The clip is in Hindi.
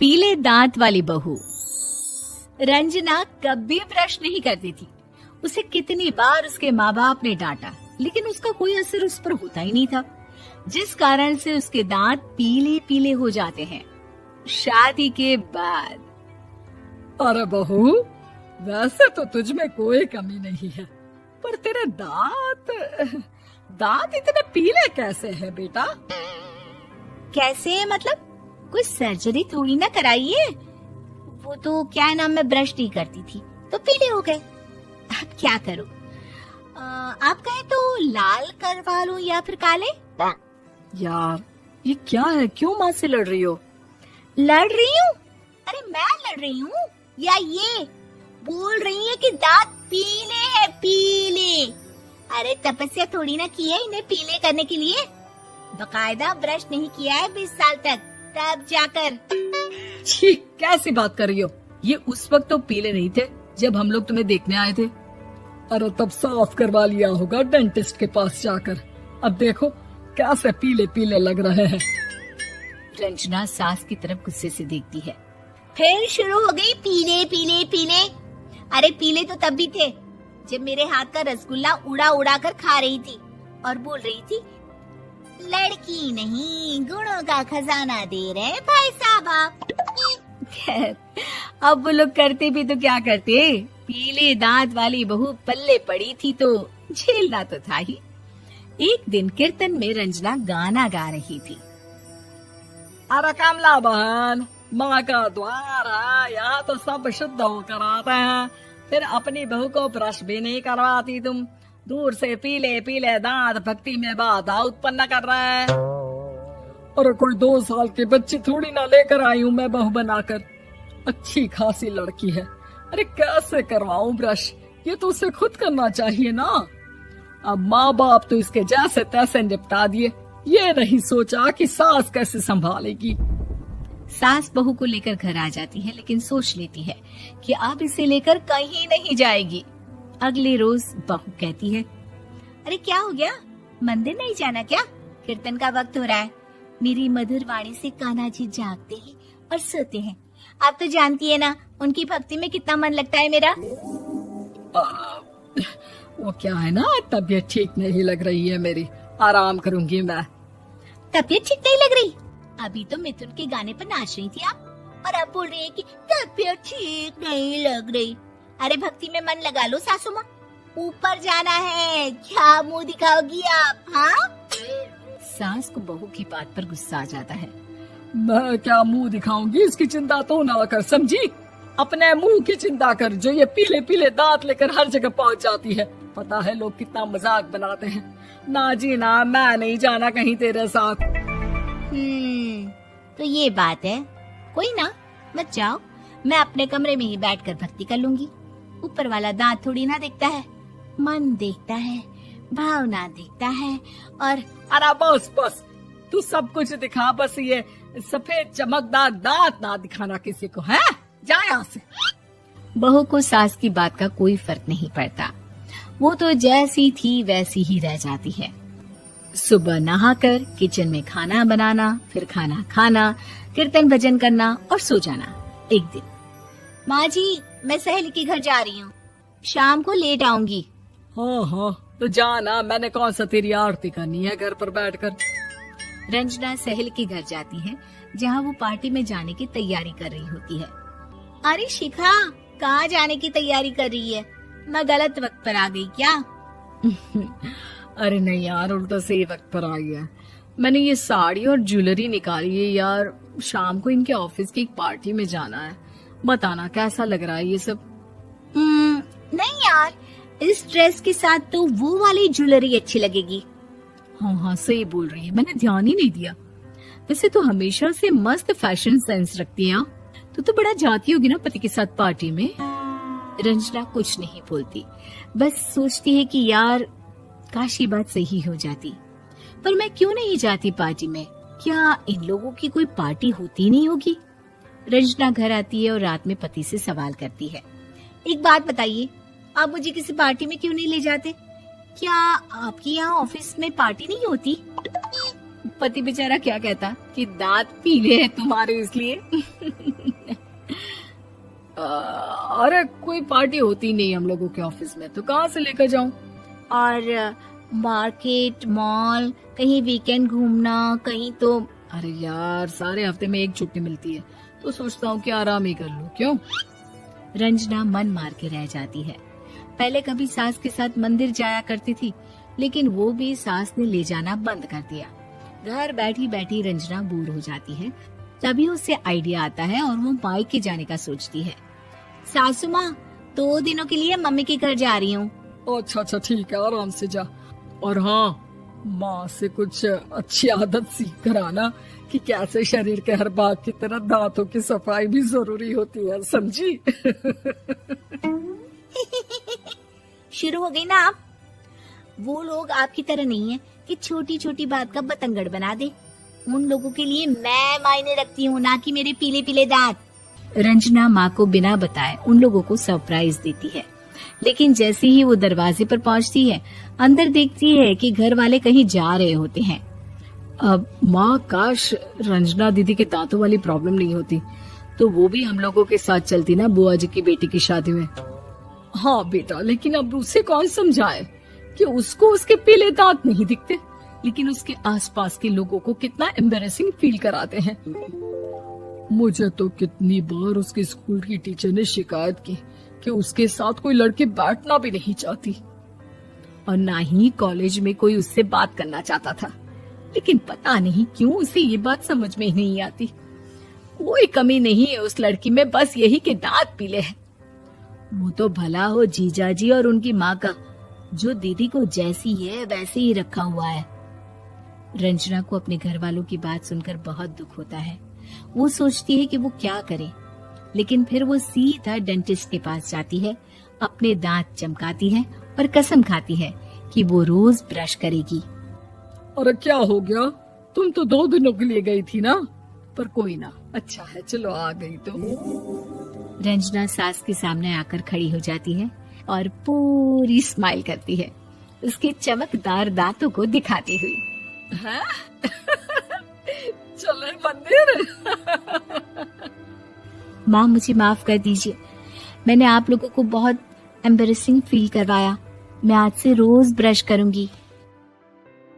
पीले दांत वाली बहू। रंजना कभी ब्रश नहीं करती थी। उसे कितनी बार उसके माँ बाप ने डांटा, लेकिन उसका कोई असर उस पर होता ही नहीं था, जिस कारण से उसके दांत पीले पीले हो जाते हैं। शादी के बाद। अरे बहू, वैसे तो तुझ में कोई कमी नहीं है, पर तेरे दांत इतने पीले कैसे हैं बेटा? कैसे मतलब? कोई सर्जरी थोड़ी ना कराइए। वो तो क्या नाम, मैं ब्रश नहीं करती थी तो पीले हो गए। अब क्या करूं? आप कहें तो लाल करवा लूं या फिर काले? यार ये क्या है, क्यों माँ से लड़ रही हो? लड़ रही हूँ? अरे मैं लड़ रही हूँ या ये बोल रही है कि दांत पीले हैं, पीले। अरे तपस्या थोड़ी ना की है इन्हें पीले करने के लिए। बकायदा ब्रश नहीं किया है 20 साल तक, तब जाकर। छी, कैसी बात कर रही हो? ये उस वक्त तो पीले नहीं थे जब हम लोग तुम्हें देखने आए थे। अरे तब साफ करवा लिया होगा डेंटिस्ट के पास जाकर। अब देखो कैसे पीले पीले लग रहे हैं। रंजना सास की तरफ गुस्से से देखती है। फिर शुरू हो गई पीले पीले पीले। अरे पीले तो तब भी थे जब मेरे हाथ का रसगुल्ला उड़ा उड़ा कर खा रही थी और बोल रही थी, लड़की नहीं गुणों का खजाना दे रहे भाई साहब आप। खैर, अब वो लोग करते भी तो क्या करते, पीले दांत वाली बहू पल्ले पड़ी थी तो झेलना तो था ही। एक दिन कीर्तन में रंजना गाना गा रही थी। अरे कमला बहन, माँ का द्वार है, यहाँ तो सब शुद्ध होकर आते हैं, फिर अपनी बहू को ब्रश भी नहीं करवाती तुम। दूर से पीले पीले दांत भक्ति में बाधा उत्पन्न कर रहे हैं। अरे कोई 2 साल की बच्ची थोड़ी ना लेकर आई हूँ मैं बहू बनाकर। अच्छी खासी लड़की है, अरे कैसे करवाऊं ब्रश? ये तो उसे खुद करना चाहिए ना। अब माँ बाप तो इसके जैसे तैसे निपटा दिए, ये नहीं सोचा कि सास कैसे संभालेगी। सास बहू को लेकर घर आ जाती है, लेकिन सोच लेती है कि अब इसे लेकर कहीं नहीं जाएगी। अगले रोज बहू कहती है, अरे क्या हो गया, मंदिर नहीं जाना क्या? कीर्तन का वक्त हो रहा है। मेरी मधुर वाणी से कान्हा जी जागते हैं और सोते हैं। आप तो जानती है ना उनकी भक्ति में कितना मन लगता है मेरा। वो क्या है ना, तबीयत ठीक नहीं लग रही है मेरी, आराम करूंगी मैं। तबीयत ठीक नहीं लग रही? अभी तो मिथुन के गाने पर नाच रही थी आप, और अब बोल रही है कि तबीयत ठीक नहीं लग रही। अरे भक्ति में मन लगा लो सासू माँ, ऊपर जाना है, क्या मुंह दिखाओगी आप? हाँ? सास को बहू की बात पर गुस्सा आ जाता है। मैं क्या मुंह दिखाऊंगी, इसकी चिंता तो ना कर, समझी? अपने मुंह की चिंता कर, जो ये पीले पीले दांत लेकर हर जगह पहुंच जाती है। पता है लोग कितना मजाक बनाते हैं। ना जी ना, मैं नहीं जाना कहीं तेरे साथ। तो ये बात है। कोई ना, मत जाओ, मैं अपने कमरे में ही बैठकर भक्ति कर लूंगी। ऊपर वाला दांत थोड़ी ना देखता है, मन देखता है, भावना देखता है। और अरे बस बस, तू सब कुछ दिखा, बस ये सफेद चमकदार दांत ना दिखाना किसी को, है? जा यहाँ से। बहू को सास की बात का कोई फर्क नहीं पड़ता, वो तो जैसी थी वैसी ही रह जाती है। सुबह नहाकर किचन में खाना बनाना, फिर खाना खाना, कीर्तन भजन करना और सो जाना। एक दिन, माँ जी मैं सहेली के घर जा रही हूँ, शाम को लेट आऊंगी। हाँ हाँ तो जाना, मैंने कौन सा तेरी आरती करनी है घर पर बैठकर। रंजना सहेली के घर जाती है, जहाँ वो पार्टी में जाने की तैयारी कर रही होती है। अरे शिखा, कहाँ जाने की तैयारी कर रही है? मैं गलत वक्त पर आ गई क्या? अरे नहीं यार, उल्टा सही वक्त पर आई है। मैंने ये साड़ी और ज्वेलरी निकाली है यार, शाम को इनके ऑफिस की एक पार्टी में जाना है। बताना कैसा लग रहा है ये सब? नहीं यार, इस ड्रेस के साथ तो वो वाली ज्वेलरी अच्छी लगेगी। हाँ हाँ सही बोल रही है, मैंने ध्यान ही नहीं दिया। वैसे तो हमेशा से मस्त फैशन सेंस रखती है। तो बड़ा जाती होगी ना पति के साथ पार्टी में। रंजना कुछ नहीं बोलती, बस सोचती है कि यार काश ये बात सही हो जाती, पर मैं क्यों नहीं जाती पार्टी में? क्या इन लोगों की कोई पार्टी होती नहीं होगी? रंजना घर आती है और रात में पति से सवाल करती है, एक बात बताइए, आप मुझे किसी पार्टी में क्यों नहीं ले जाते? क्या आपके यहाँ ऑफिस में पार्टी नहीं होती? पति बेचारा क्या कहता कि दांत पीले हैं तुम्हारे इसलिए। अरे कोई पार्टी होती नहीं हम लोगों के ऑफिस में, तो कहाँ से लेकर जाऊं? और मार्केट, मॉल, कहीं वीकेंड घूमना, कहीं तो। अरे यार सारे हफ्ते में एक छुट्टी मिलती है, तो सोचता हूँ कि आराम ही कर लूं। क्यों? रंजना मन मार के रह जाती है। पहले कभी सास के साथ मंदिर जाया करती थी, लेकिन वो भी सास ने ले जाना बंद कर दिया। घर बैठी बैठी रंजना बोर हो जाती है। तभी उसे आइडिया आता है और वो मायके जाने का सोचती है। सासू माँ, 2 दिनों के लिए मम्मी के घर जा रही हूँ। अच्छा ठीक है, आराम से जा। और हाँ, माँ से कुछ अच्छी आदत सीख कर आना कि कैसे शरीर के हर भाग की तरह दांतों की सफाई भी जरूरी होती है, समझी? शुरू हो गई ना आप। वो लोग आपकी तरह नहीं है कि छोटी छोटी बात का बतंगड़ बना दे। उन लोगों के लिए मैं मायने रखती हूँ, ना कि मेरे पीले पीले दांत। रंजना माँ को बिना बताए उन लोगों को सरप्राइज देती है, लेकिन जैसे ही वो दरवाजे पर पहुंचती है, अंदर देखती है कि घर वाले कहीं जा रहे होते हैं। अब माँ, काश रंजना दीदी के दांतों वाली प्रॉब्लम नहीं होती, तो वो भी हम लोगों के साथ चलती ना बुआ जी की बेटी की शादी में। हाँ बेटा, लेकिन अब उसे कौन समझाए कि उसको उसके पीले दांत नहीं दिखते, लेकिन उसके आसपास के लोगों को कितना एम्बैरेसिंग फील कराते हैं। मुझे तो कितनी बार उसके स्कूल की टीचर ने शिकायत की कि उसके साथ कोई लड़की बैठना भी नहीं चाहती, और ना ही कॉलेज में कोई उससे बात करना चाहता था। लेकिन पता नहीं क्यों उसे ये बात समझ में ही नहीं आती। कोई कमी नहीं है उस लड़की में, बस यही कि दांत पीले हैं। वो तो भला हो जीजा जी और उनकी माँ का, जो दीदी को जैसी है वैसे ही रखा हुआ है। रंजना को अपने घर वालों की बात सुनकर बहुत दुख होता है। वो सोचती है कि वो क्या करे, लेकिन फिर वो सीधा डेंटिस्ट के पास जाती है, अपने दांत चमकाती है और कसम खाती है कि वो रोज ब्रश करेगी। अरे क्या हो गया? तुम तो 2 दिनों के लिए गई थी ना, पर कोई ना, अच्छा है, चलो आ गई तो। रंजना सास के सामने आकर खड़ी हो जाती है और पूरी स्माइल करती है, उसके चमकदार दांतों को दिखाती हुई। हैं? चले मंदिर। माँ, मुझे माफ कर दीजिए, मैंने आप लोगों को बहुत एम्बैरेसिंग फील करवाया। मैं आज से रोज ब्रश करूंगी।